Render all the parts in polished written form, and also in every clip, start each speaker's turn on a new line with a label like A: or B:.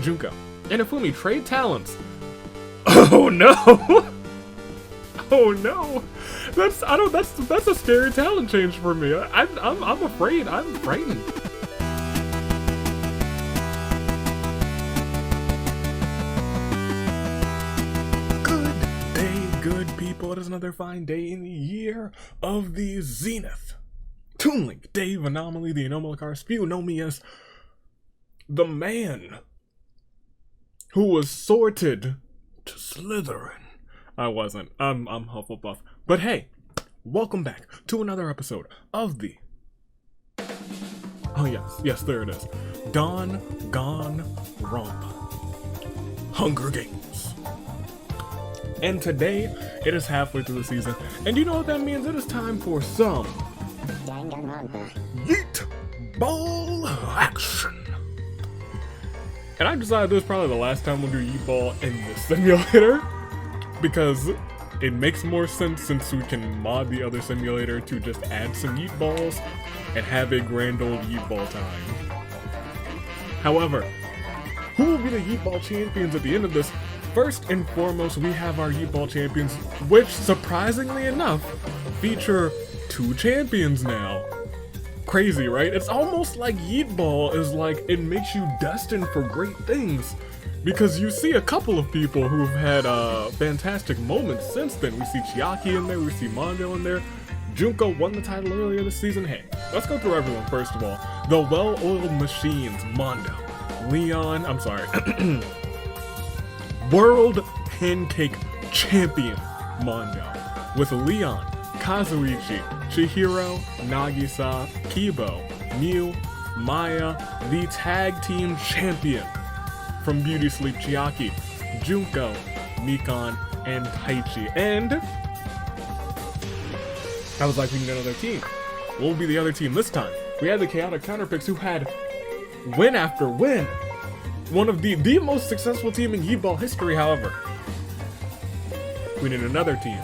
A: Junko, and Ifumi trade talents. Oh no! Oh no! That's a scary talent change for me. I'm afraid. I'm frightened. Good day, good people. It is another fine day in the year of the Zenith. Toon Link, Dave, Anomaly, the Anomalakar, Spew know me as the man who was sorted to Slytherin. I wasn't. I'm Hufflepuff. But hey, welcome back to another episode of the... Oh yes, there it is. Danganronpa. Hunger Games. And today, it is halfway through the season, and you know what that means? It is time for some... Yeetball action. And I decided this is probably the last time we'll do Yeetball in this simulator, because it makes more sense since we can mod the other simulator to just add some Yeetballs and have a grand old Yeetball time. However, who will be the Yeetball champions at the end of this? First and foremost, we have our Yeetball champions, which, surprisingly enough, feature 2 champions now. Crazy, right? It's almost like Yeetball is like, it makes you destined for great things. Because you see a couple of people who've had fantastic moments since then. We see Chiaki in there, we see Mondo in there. Junko won the title earlier this season. Hey, let's go through everyone first of all. The well-oiled machines, Mondo. Leon, I'm sorry. World Pancake Champion, Mondo. With Leon, Kazuichi, Chihiro, Nagisa, Kibo, Miu, Maya, the tag team champion. From Beauty Sleep, Chiaki, Junko, Mikan, and Taichi. And I was like, we need another team. What will be the other team this time? We had the Chaotic Counterpicks, who had win after win. One of the most successful team in Yeetball history, however. We need another team.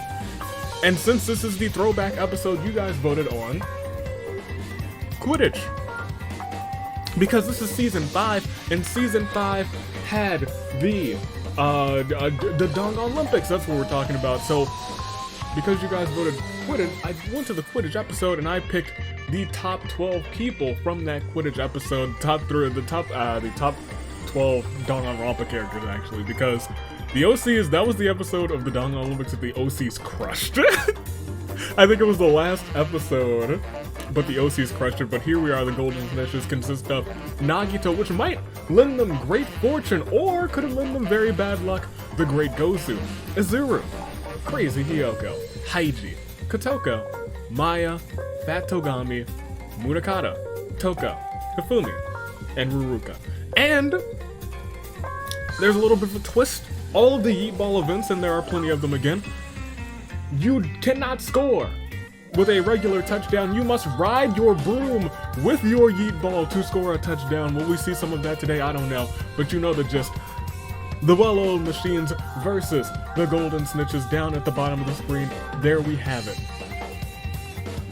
A: And since this is the throwback episode, you guys voted on Quidditch. Because this is season 5, and season 5 had the Danganlympics. That's what we're talking about. So, because you guys voted Quidditch, I went to the Quidditch episode and I picked the top 12 people from that Quidditch episode. The top 12 Danganronpa characters, actually, because the OCs, that was the episode of the Danganlympics that the OCs crushed. I think it was the last episode, but the OCs crushed it. But here we are, the Golden Snitches consist of Nagito, which might lend them great fortune, or could have lent them very bad luck, the Great Gosu, Izuru, Crazy Hiyoko, Haiji, Kotoko, Maya, Fat Togami, Murakata, Toko, Hifumi, and Ruruka. And there's a little bit of a twist. All of the Yeetball events, and there are plenty of them again, you cannot score with a regular touchdown. You must ride your broom with your Yeetball to score a touchdown. Will we see some of that today? I don't know. But you know the gist. The well-oiled machines versus the Golden Snitches down at the bottom of the screen. There we have it.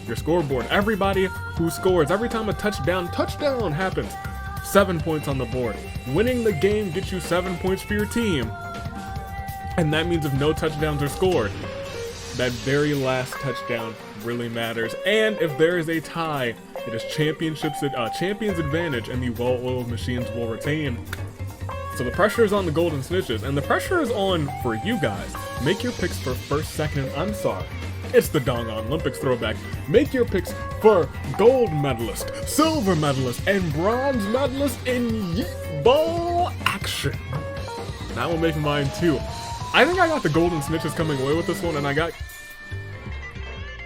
A: Your scoreboard. Everybody who scores, every time a touchdown happens, 7 points on the board. Winning the game gets you 7 points for your team. And that means if no touchdowns are scored, that very last touchdown really matters. And if there is a tie, it is champion's advantage, and the well-oiled machines will retain. So the pressure is on the Golden Snitches, and the pressure is on for you guys. Make your picks for first, second, and I'm sorry, it's the Danganlympics throwback. Make your picks for gold medalist, silver medalist, and bronze medalist in Yeetball action. That will make mine too. I think I got the Golden Snitches coming away with this one, and I got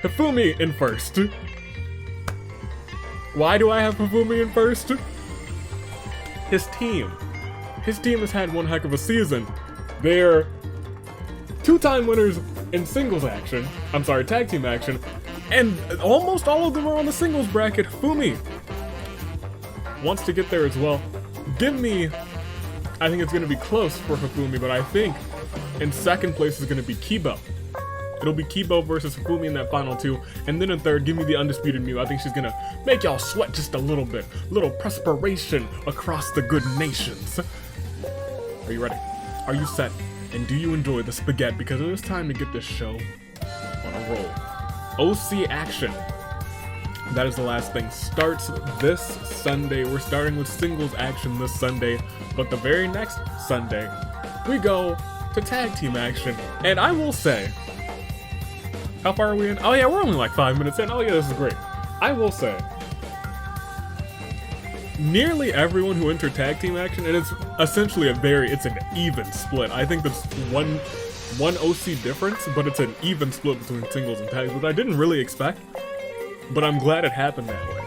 A: Hifumi in first. Why do I have Hifumi in first? His team has had one heck of a season. They're 2-time winners in singles action. I'm sorry, tag team action. And almost all of them are on the singles bracket. Hifumi wants to get there as well. I think it's going to be close for Hifumi, but I think in second place is going to be Kibo. It'll be Kibo versus Hifumi in that final 2. And then in third, give me the undisputed Miu. I think she's going to make y'all sweat just a little bit. Little perspiration across the good nations. Are you ready? Are you set? And do you enjoy the spaghetti? Because it is time to get this show on a roll. OC action. That is the last thing. Starts this Sunday. We're starting with singles action this Sunday. But the very next Sunday, we go to tag team action. And I will say, how far are we in? Oh yeah, we're only like 5 minutes in. Oh yeah, this is great. I will say, nearly everyone who entered tag team action, and it's essentially it's an even split. I think there's one OC difference, but it's an even split between singles and tags, which I didn't really expect, but I'm glad it happened that way.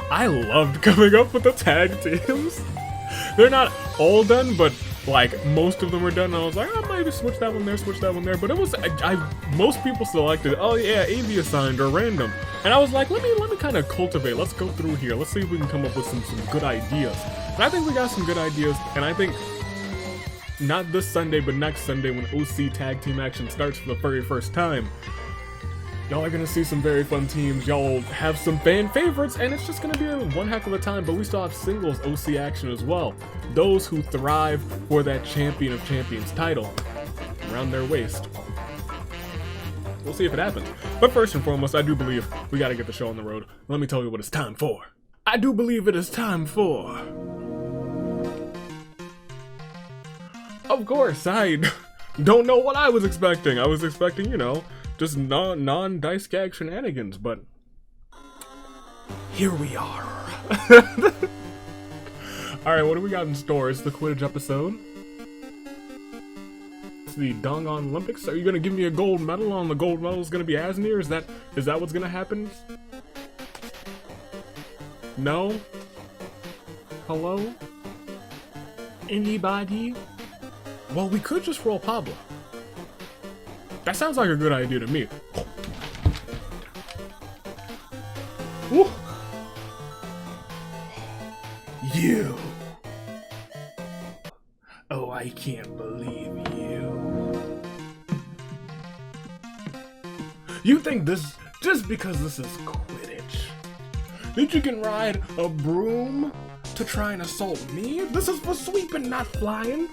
A: I loved coming up with the tag teams. They're not all done, but like most of them are done. And I was like, oh, maybe switch that one there. But it was most people selected, oh yeah, AV assigned or random. And I was like, let me kind of cultivate. Let's go through here. Let's see if we can come up with some good ideas. And I think we got some good ideas. And I think not this Sunday, but next Sunday when OC tag team action starts for the very first time, y'all are gonna see some very fun teams. Y'all have some fan favorites, and it's just gonna be one heck of a time. But we still have singles OC action as well. Those who thrive for that Champion of Champions title around their waist. We'll see if it happens. But first and foremost, I do believe we gotta get the show on the road. Let me tell you what it's time for. I do believe it is time for... Of course, I don't know what I was expecting. I was expecting, you know, just non-dice gag shenanigans, but here we are. Alright, what do we got in store? It's the Quidditch episode. It's the Danganlympics. Are you gonna give me a gold medal on the gold medal is gonna be Asnir? Is that what's gonna happen? No? Hello? Anybody? Well, we could just roll Pablo. That sounds like a good idea to me. Woo. You. Oh, I can't believe you. You think this, just because this is Quidditch, that you can ride a broom to try and assault me? This is for sweeping, not flying.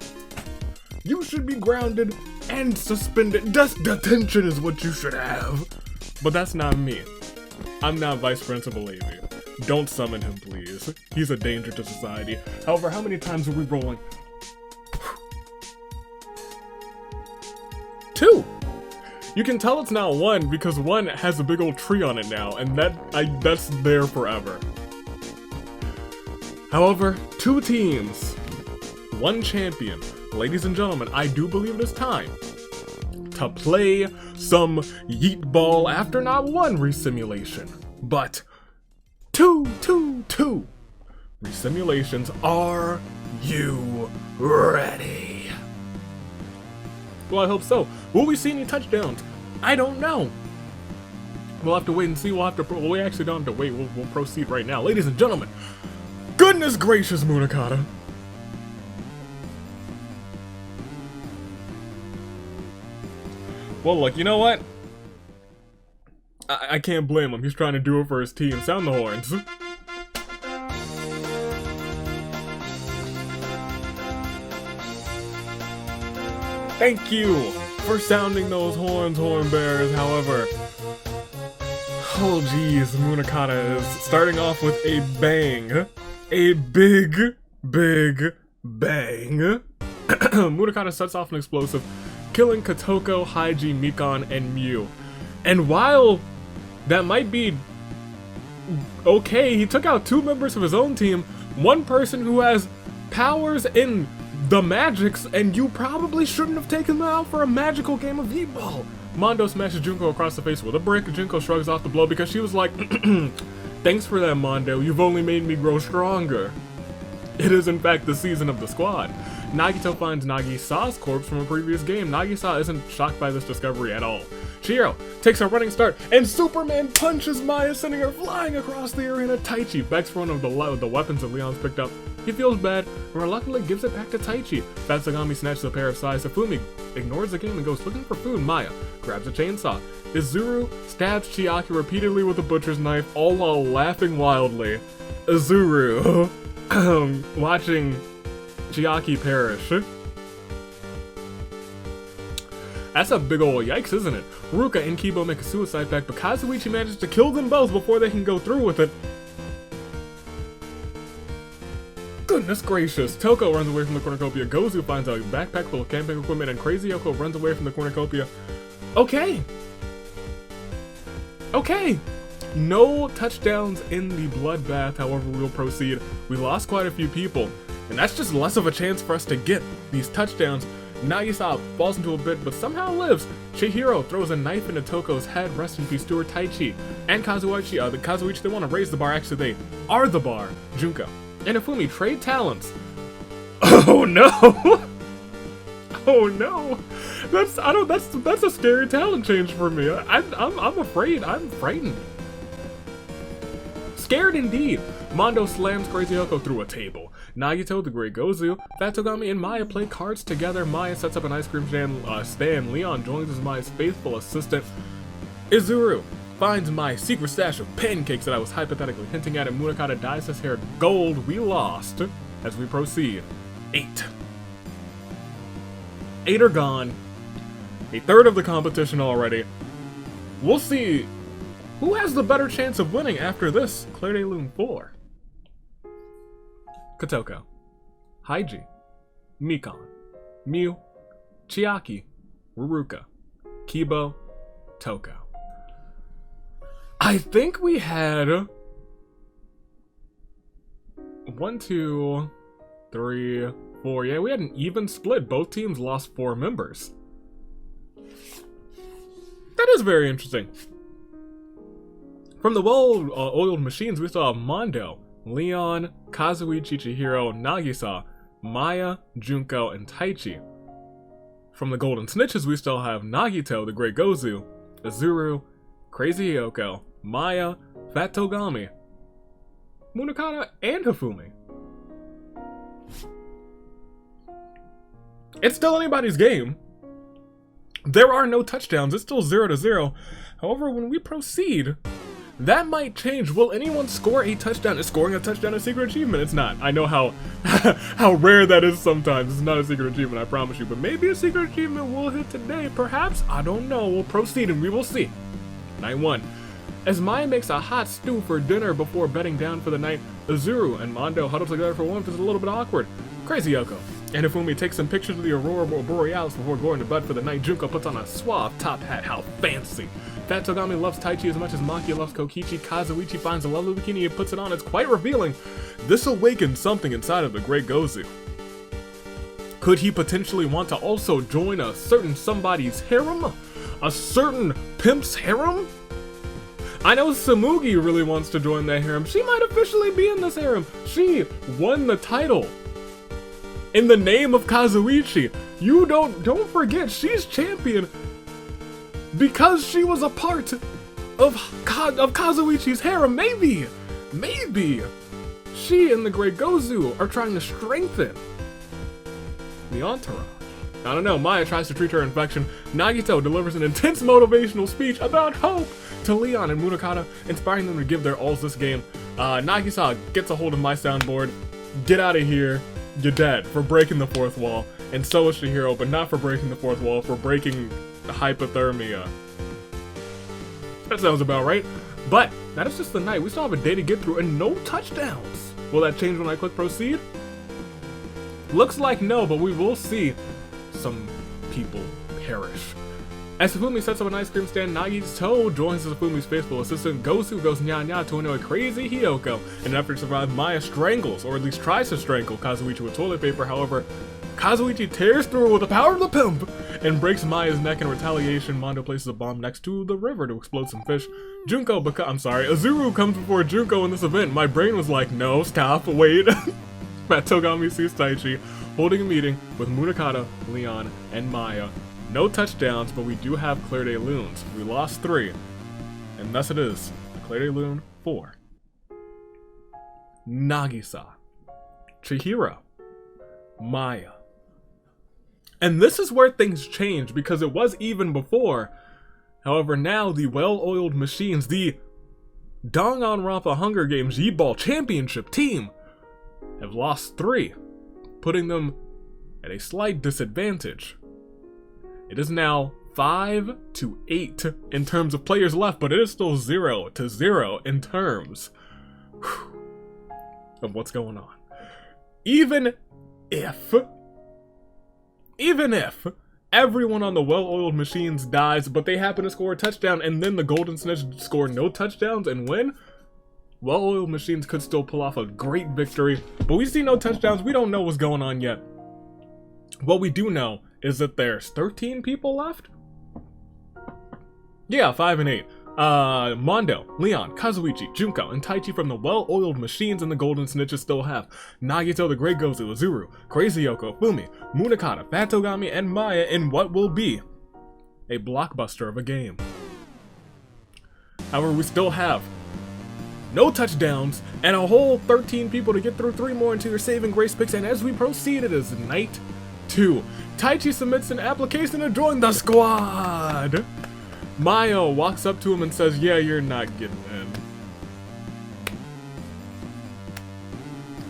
A: You should be grounded and suspended. Just detention is what you should have. But that's not me. I'm not Vice Principal AV. Don't summon him, please. He's a danger to society. However, how many times are we rolling? 2. You can tell it's not 1 because 1 has a big old tree on it now, and that's there forever. However, 2 teams, 1 champion. Ladies and gentlemen, I do believe it is time to play some Yeetball after not 1 resimulation, but 2 resimulations. Are you ready? Well, I hope so. Will we see any touchdowns? I don't know. We'll have to wait and see. We actually don't have to wait. We'll proceed right now. Ladies and gentlemen, goodness gracious, Munakata. Well, look, you know what? I can't blame him. He's trying to do it for his team. Sound the horns. Thank you for sounding those horns, horn bearers. However, oh geez, Munakata is starting off with a bang. A big bang. Munakata sets off an explosive, killing Kotoko, Haiji, Mikon, and Mew. And while that might be okay, he took out 2 members of his own team, 1 person who has powers in the magics, and you probably shouldn't have taken them out for a magical game of Yeetball. Mondo smashes Junko across the face with a brick. Junko shrugs off the blow because she was like, thanks for that, Mondo. You've only made me grow stronger. It is in fact the season of the squad. Nagito finds Nagisa's corpse from a previous game. Nagisa isn't shocked by this discovery at all. Chihiro takes a running start, and Superman punches Maya, sending her flying across the arena. Taichi begs for one of the weapons that Leon's picked up. He feels bad, and reluctantly gives it back to Taichi. Fatsugami snatches a pair of sais. Safumi ignores the game and goes looking for food. Maya grabs a chainsaw. Izuru stabs Chiaki repeatedly with a butcher's knife, all while laughing wildly. Izuru, watching Chiaki perish. That's a big ol' yikes, isn't it? Ruka and Kibo make a suicide pact, but Kazuichi manages to kill them both before they can go through with it. Goodness gracious. Toko runs away from the cornucopia. Gozu finds a backpack full of camping equipment, and Crazy Yoko runs away from the cornucopia. Okay. Okay. No touchdowns in the bloodbath, however we'll proceed. We lost quite a few people, and that's just less of a chance for us to get these touchdowns. Nagisa falls into a bit, but somehow lives. Chihiro throws a knife into Toko's head, rest in peace to her. Taichi and Kazuichi, they want to raise the bar, actually they are the bar. Junko and Ifumi trade talents. Oh no! Oh no! That's a scary talent change for me. I'm afraid. I'm frightened. Scared indeed. Mondo slams Crazy Yoko through a table. Nagito, the Great Gozu, Fat Togami, and Maya play cards together. Maya sets up an ice cream stand. Leon joins as Maya's faithful assistant. Izuru finds my secret stash of pancakes that I was hypothetically hinting at, and Munakata dyes his hair gold. We lost. As we proceed. 8. 8 are gone. A third of the competition already. We'll see who has the better chance of winning after this. Claire de Lune 4. Kotoko, Haiji, Mikon, Miu, Chiaki, Ruruka, Kibo, Toko. I think we had 1, 2, 3, 4. Yeah, we had an even split. Both teams lost 4 members. That is very interesting. From the well-oiled machines, we saw Mondo, Leon, Kazuichi, Chihiro, Nagisa, Maya, Junko, and Taichi. From the Golden Snitches, we still have Nagito, the Great Gozu, Izuru, Crazy Yoko, Maya, Fat Togami, Munakata, and Hifumi. It's still anybody's game. There are no touchdowns. It's still 0-0. However, when we proceed, that might change. Will anyone score a touchdown? Is scoring a touchdown a secret achievement? It's not. I know how how rare that is sometimes. It's not a secret achievement, I promise you. But maybe a secret achievement will hit today. Perhaps? I don't know. We'll proceed and we will see. Night 1. As Maya makes a hot stew for dinner before bedding down for the night, Izuru and Mondo huddle together for warmth. It's a little bit awkward. Crazy Yoko and Hifumi take some pictures of the Aurora Borealis before going to bed for the night. Junko puts on a suave top hat. How fancy. Fat Togami loves Taichi as much as Maki loves Kokichi. Kazuichi finds a lovely bikini and puts it on. It's quite revealing. This awakens something inside of the Great Gozu. Could he potentially want to also join a certain somebody's harem? A certain pimp's harem? I know Samugi really wants to join that harem. She might officially be in this harem. She won the title in the name of Kazuichi. You don't forget, she's champion because she was a part of Kazuichi's harem. Maybe she and the Great Gozu are trying to strengthen the entourage. I don't know. Maya tries to treat her infection. Nagito delivers an intense motivational speech about hope to Leon and Munakata, inspiring them to give their alls this game. Nagisa gets a hold of my soundboard. Get out of here. You're dead for breaking the 4th wall. And so is Chihiro, but not for breaking the 4th wall, for breaking hypothermia. That sounds about right. But that is just the night. We still have a day to get through and no touchdowns. Will that change when I click proceed? Looks like no, but we will see some people perish. As Hifumi sets up an ice cream stand, Nagito joins as Hifumi's faithful assistant. Gozu goes nya-nya to annoy Crazy Hiyoko. In an effort to survive, Maya strangles, or at least tries to strangle, Kazuichi with toilet paper. However, Kazuichi tears through with the power of the pimp and breaks Maya's neck. In retaliation, Mondo places a bomb next to the river to explode some fish. Izuru comes before Junko in this event. My brain was like, no, stop, wait. Fat Togami sees Taichi holding a meeting with Munakata, Leon, and Maya. No touchdowns, but we do have Claire de Lunes. We lost 3, and thus it is Claire de Lune 4. Nagisa, Chihiro, Maya. And this is where things change, because it was even before. However, now the well-oiled machines, the Danganronpa Hunger Games Yeetball Championship team, have lost 3, putting them at a slight disadvantage. It is now 5-8 in terms of players left, but it is still 0-0 in terms of what's going on. Even if everyone on the well-oiled machines dies, but they happen to score a touchdown, and then the Golden Snitch score no touchdowns and win, well-oiled machines could still pull off a great victory, but we see no touchdowns. We don't know what's going on yet. What we do know is that there's 13 people left? Yeah, 5-8. Mondo, Leon, Kazuichi, Junko, and Taichi from the well-oiled machines and the Golden Snitches still have Nagito, the Great Gozu, Azuru, Crazy Yoko, Fumi, Munakata, Fatogami, and Maya in what will be a blockbuster of a game. However, we still have no touchdowns and a whole 13 people to get through 3 more into your saving grace picks, and as we proceed, it is night 2. Taichi submits an application to join the squad. Maya walks up to him and says, yeah, you're not getting in.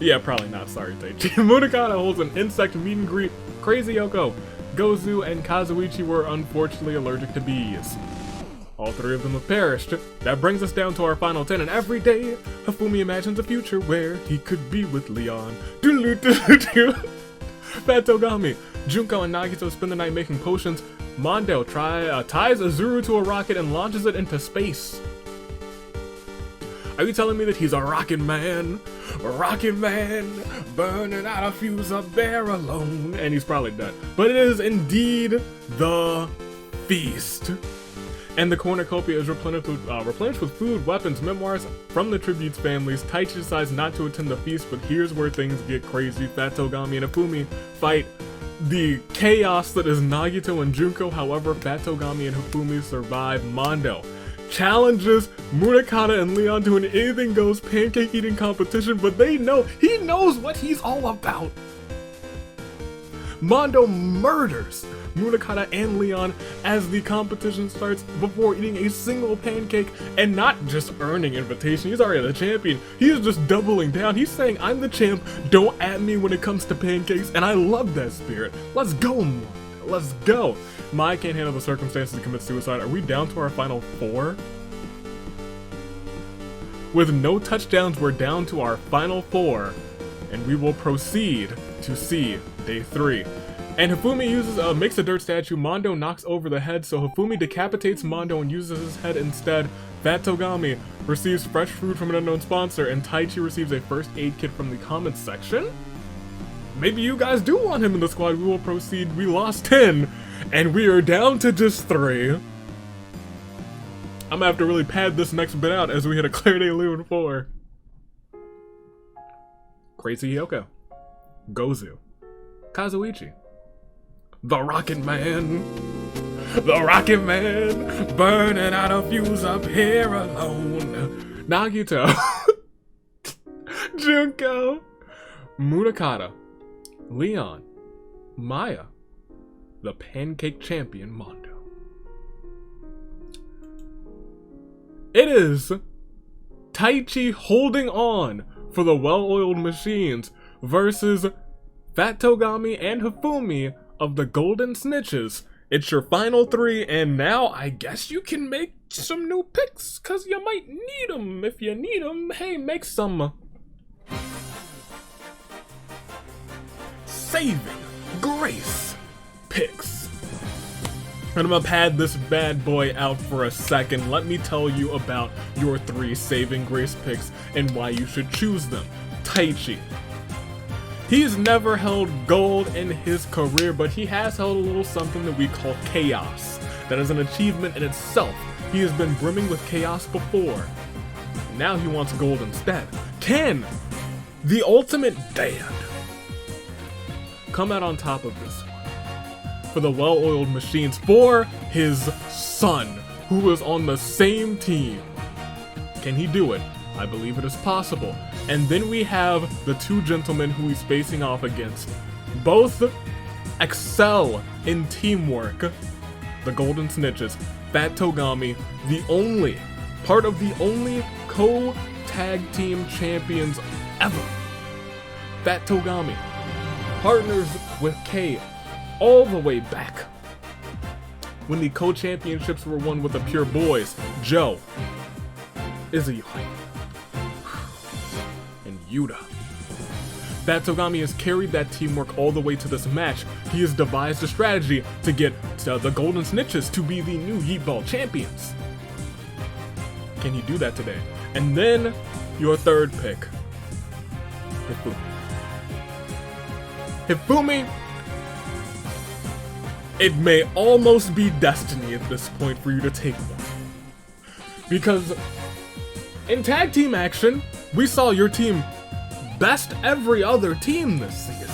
A: Yeah, probably not, sorry Taichi. Munakata holds an insect meet and greet. Crazy Yoko, Gozu, and Kazuichi were unfortunately allergic to bees. All 3 of them have perished. That brings us down to our final 10, and every day, Hifumi imagines a future where he could be with Leon. Fatogami, Junko, and Nagito spend the night making potions. Mondo ties Azuru to a rocket and launches it into space. Are you telling me that he's a rocket man? Rocket man, burning out a fuse up there alone. And he's probably dead. But it is indeed the feast. And the cornucopia is replenished with food, weapons, memoirs from the tributes families. Taichi decides not to attend the feast, but here's where things get crazy. Fatogami and Hifumi fight the chaos that is Nagito and Junko. However, Fatogami and Hifumi survive. Mondo challenges Munakata and Leon to an anything goes pancake eating competition, but he knows what he's all about. Mondo murders Munakata and Leon as the competition starts before eating a single pancake, and not just earning invitation, he's already the champion, he is just doubling down. He's saying, I'm the champ, don't at me when it comes to pancakes, and I love that spirit. Let's go, Mondo, let's go. Maya can't handle the circumstances to commit suicide. Are we down to our final 4? With no touchdowns, we're down to our final 4, and we will proceed to see day 3. And Hifumi makes a dirt statue. Mondo knocks over the head, so Hifumi decapitates Mondo and uses his head instead. Fatogami receives fresh food from an unknown sponsor, and Taichi receives a first aid kit from the comments section. Maybe you guys do want him in the squad. We will proceed. We lost 10, and we are down to just 3. I'm gonna have to really pad this next bit out as we hit a clear day lead in 4. Crazy Yoko, Gozu, Kazuichi, the Rocket Man, burning out a fuse up here alone. Nagito, Junko, Munakata, Leon, Maya, the pancake champion Mondo. It is Taichi holding on for the well-oiled machines versus Fatogami and Hifumi of the Golden Snitches. It's your final 3, and now I guess you can make some new picks, cause you might need them. If you need them, hey, make some saving grace picks. And I'm gonna pad this bad boy out for a second. Let me tell you about your 3 saving grace picks and why you should choose them. Taichi. He's never held gold in his career, but he has held a little something that we call chaos. That is an achievement in itself. He has been brimming with chaos before. Now he wants gold instead. Can the ultimate dad come out on top of this one for the well-oiled machines for his son, who is on the same team? Can he do it? I believe it is possible. And then we have the 2 gentlemen who he's facing off against. Both excel in teamwork. The Golden Snitches. Fatogami, part of the only co-tag team champions ever. Fat Togami partners with K all the way back when the co-championships were won with the Pure Boys, Joe, Izuyai, and Yuta. Fat Togami has carried that teamwork all the way to this match. He has devised a strategy to get the Golden Snitches to be the new Yeetball champions. Can he do that today? And then, your third pick, Hifumi. Hifumi, it may almost be destiny at this point for you to take one. Because in tag team action, we saw your team best every other team this season.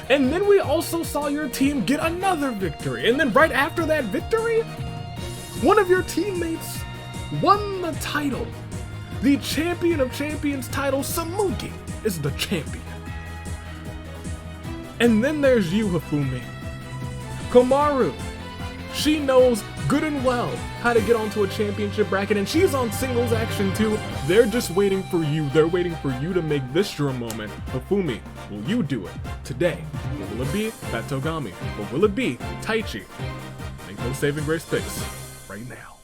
A: And then we also saw your team get another victory. And then right after that victory, one of your teammates won the title. The champion of champions title, Samugi, is the champion. And then there's you, Hifumi. Komaru, she knows good and well how to get onto a championship bracket, and she's on singles action too. They're just waiting for you. They're waiting for you to make this your moment. Hifumi, will you do it today? Or will it be Fat Togami? Or will it be Taichi? Make those saving grace picks right now.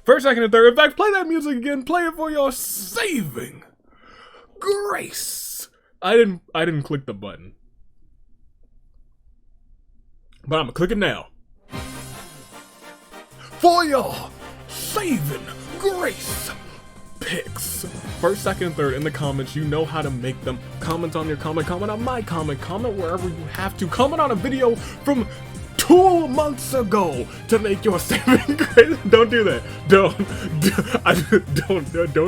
A: First, second, and third. In fact, play that music again. Play it for your saving grace. I didn't click the button, but I'm gonna click it now. For your saving grace picks. First, second, and third in the comments. You know how to make them. Comment on your comment. Comment on my comment. Comment wherever you have to. Comment on a video from 2 months ago to make your saving grace. Don't do that. Don't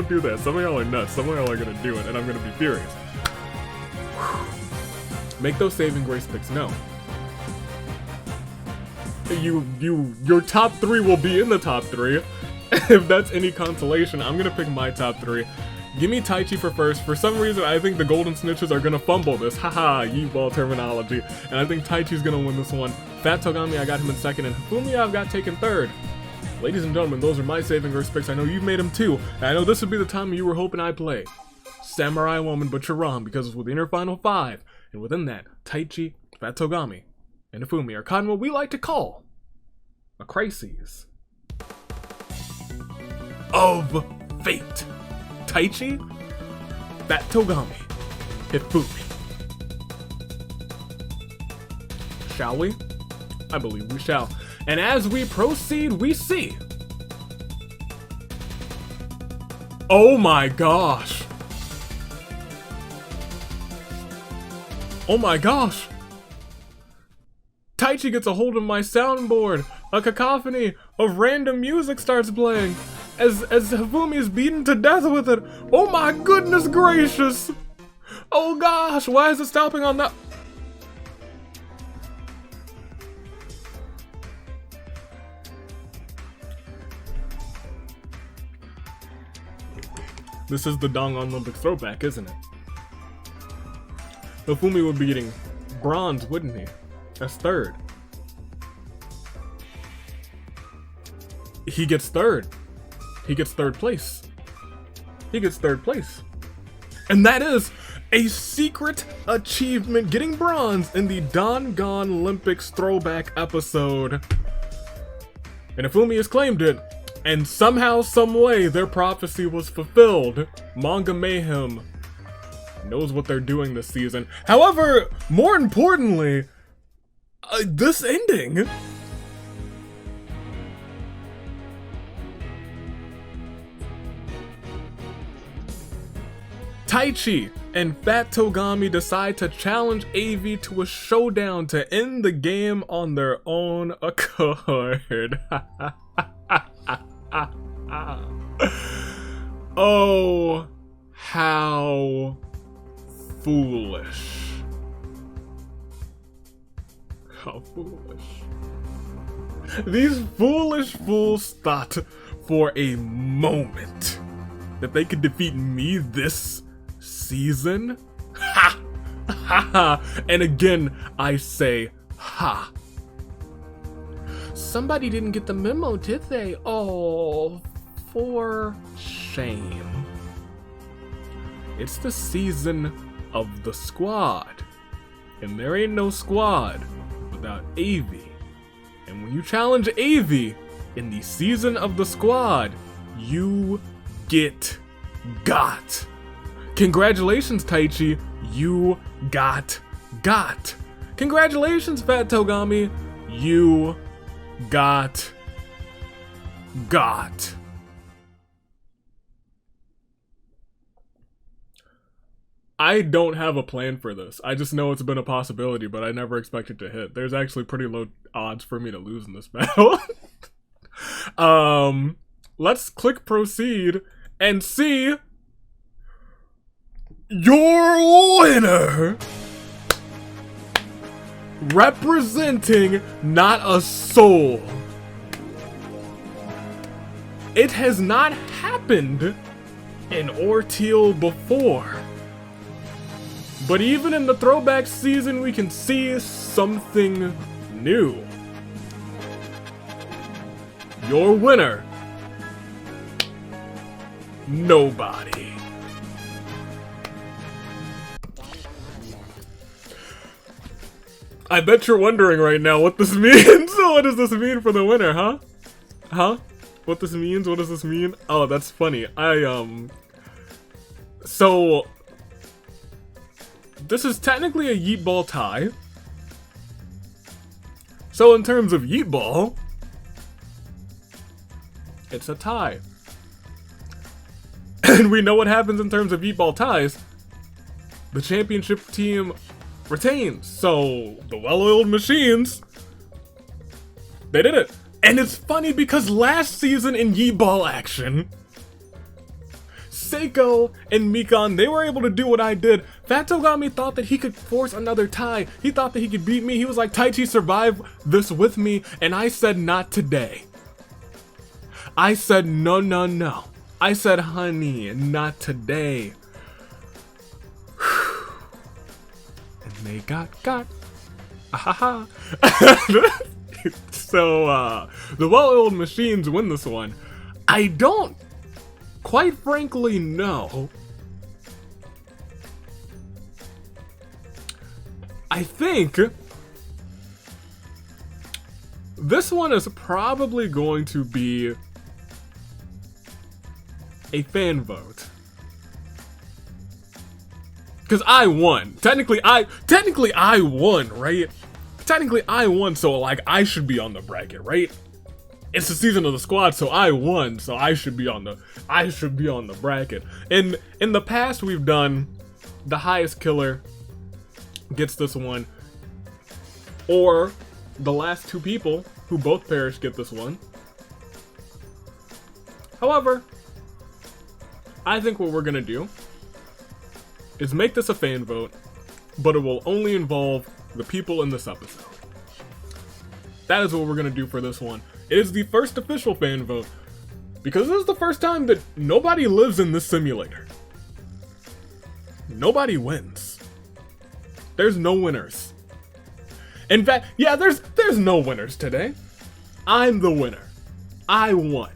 A: do that. Some of y'all are nuts. Some of y'all are gonna do it, and I'm gonna be furious. Make those saving grace picks. No. Your top 3 will be in the top 3. If that's any consolation, I'm gonna pick my top 3. Give me Taichi for first. For some reason, I think the Golden Snitches are gonna fumble this. Haha, Yeetball terminology. And I think Taichi's gonna win this one. Fat Togami, I got him in second, and Hifumi, I've got taken third. Ladies and gentlemen, those are my saving grace picks. I know you've made them too. And I know this would be the time you were hoping I'd play Samurai Woman, but you're wrong, because it's within your final 5. And within that, Taichi, Fat Togami, and Hifumi are caught in what we like to call a crisis of fate. Taichi, Fat Togami, Hifumi. Shall we? I believe we shall. And as we proceed, we see. Oh my gosh. Oh my gosh. Taichi gets a hold of my soundboard. A cacophony of random music starts playing as Hifumi is beaten to death with it. Oh my goodness gracious. Oh gosh, why is it stopping on that? This is the Danganronpa throwback, isn't it? Hifumi would be getting bronze, wouldn't he? That's third. He gets third. He gets third place. He gets third place. And that is a secret achievement, getting bronze in the Danganlympics throwback episode. And Hifumi has claimed it. And somehow, some way, their prophecy was fulfilled. Manga Mayhem knows what they're doing this season. However, more importantly, this ending. Taichi and Fat Togami decide to challenge AV to a showdown to end the game on their own accord. Oh, how foolish. How foolish. These foolish fools thought for a moment that they could defeat me this season? Ha! Ha ha! And again, I say, ha. Somebody didn't get the memo, did they? Oh, for shame. It's the season of the squad. And there ain't no squad without AV. And when you challenge AV in the season of the squad, you get got. Congratulations, Taichi, you got. Congratulations, Fat Togami, you got. I don't have a plan for this. I just know it's been a possibility, but I never expected to hit. There's actually pretty low odds for me to lose in this battle. Let's click proceed and see your winner. Representing not a soul. It has not happened in Orteal before. But even in the throwback season, we can see something new. Your winner, nobody. I bet you're wondering right now what this means. What does this mean for the winner, huh? What this means? What does this mean? Oh, that's funny. So this is technically a Yeetball tie. So in terms of Yeetball, it's a tie. And we know what happens in terms of Yeetball ties. The championship team retains. So the well-oiled machines, they did it. And it's funny because last season in Yeetball action, Seiko and Mikan, they were able to do what I did. Fat Togami thought that he could force another tie. He thought that he could beat me. He was like, Taichi, survive this with me. And I said, not today. I said, no. I said, honey, not today. And they got. Ahaha. So, the well-oiled machines win this one. I don't quite frankly know. I think this one is probably going to be a fan vote. Because I won. Technically I won, right? Technically I won, so like I should be on the bracket, right? It's the season of the squad, so I won, so I should be on the bracket. In the past we've done the highest killer gets this one, or the last two people who both perish get this one. However, I think what we're gonna do is make this a fan vote, but it will only involve the people in this episode. That is what we're gonna do for this one. It is the first official fan vote, because this is the first time that nobody lives in this simulator. Nobody wins. There's no winners. In fact, yeah, there's no winners today. I'm the winner. I won.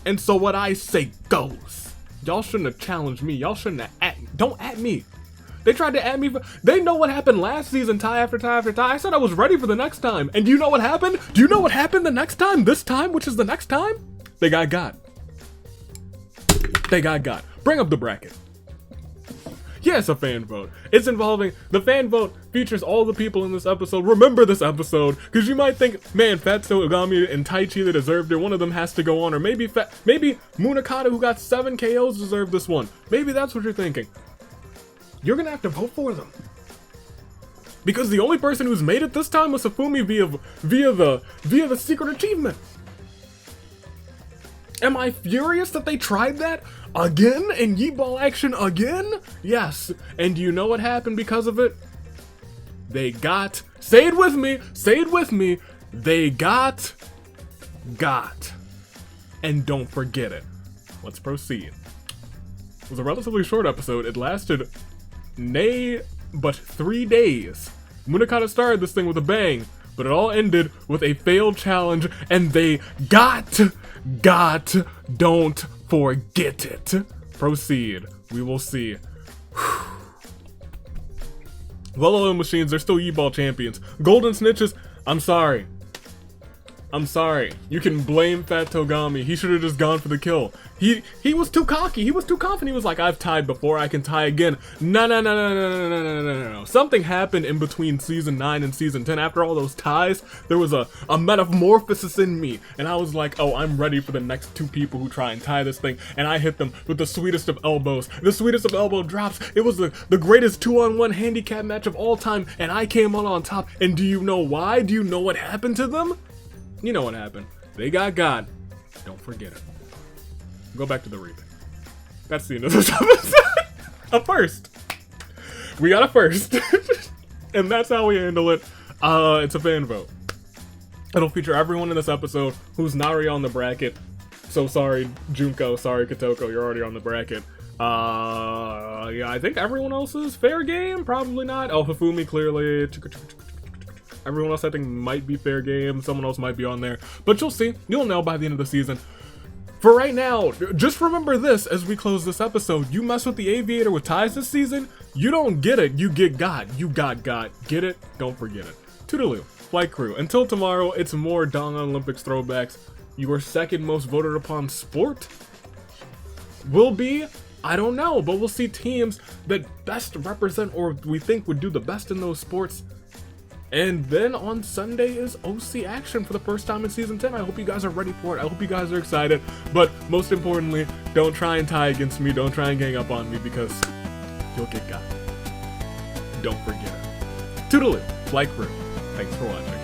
A: And so what I say goes. Y'all shouldn't have challenged me. Y'all shouldn't have don't at me. They tried to at me. They know what happened last season, tie after tie after tie. I said I was ready for the next time. And do you know what happened? Do you know what happened the next time? This time, which is the next time? They got. They got. Bring up the bracket. Yeah, it's a fan vote. It's involving, the fan vote features all the people in this episode. Remember this episode, because you might think, man, Fat Togami and Taichi, they deserved it. One of them has to go on, or maybe Munakata, who got 7 KOs, deserved this one. Maybe that's what you're thinking. You're gonna have to vote for them. Because the only person who's made it this time was Safumi via the secret achievement. Am I furious that they tried that again in Yeetball action again? Yes. And do you know what happened because of it? They got, say it with me, they got. And don't forget it. Let's proceed. It was a relatively short episode. It lasted but 3 days. Munakata started this thing with a bang, but it all ended with a failed challenge, and they got, don't forget it. Proceed. We will see. Well-oiled machines, they're still Yeetball champions. Golden snitches, I'm sorry. I'm sorry. You can blame Fat Togami. He should have just gone for the kill. He was too cocky. He was too confident. He was like, I've tied before, I can tie again. No. Something happened in between season 9 and season 10. After all those ties, there was a metamorphosis in me. And I was like, oh, I'm ready for the next 2 people who try and tie this thing. And I hit them with the sweetest of elbows. The sweetest of elbow drops. It was the greatest 2-on-1 handicap match of all time. And I came on top. And do you know why? Do you know what happened to them? You know what happened. They got God. Don't forget it. Go back to the reaping. That's the end of this episode. A first. We got a first. And that's how we handle it. It's a fan vote. It'll feature everyone in this episode who's not already on the bracket. So sorry, Junko. Sorry, Kotoko. You're already on the bracket. Yeah, I think everyone else is fair game. Probably not. Oh, Hifumi, clearly. Everyone else I think might be fair game. Someone else might be on there. But you'll see. You'll know by the end of the season. For right now, just remember this as we close this episode. You mess with the Aviator with ties this season, you don't get it. You get God. You got God. Get it? Don't forget it. Toodaloo. Flight crew. Until tomorrow, it's more Danganronpa throwbacks. Your second most voted upon sport will be, I don't know, but we'll see teams that best represent or we think would do the best in those sports. And then on Sunday is OC action for the first time in season 10. I hope you guys are ready for it. I hope you guys are excited. But most importantly, don't try and tie against me. Don't try and gang up on me because you'll get got. Don't forget it. Toodaloo. Flight crew. Thanks for watching.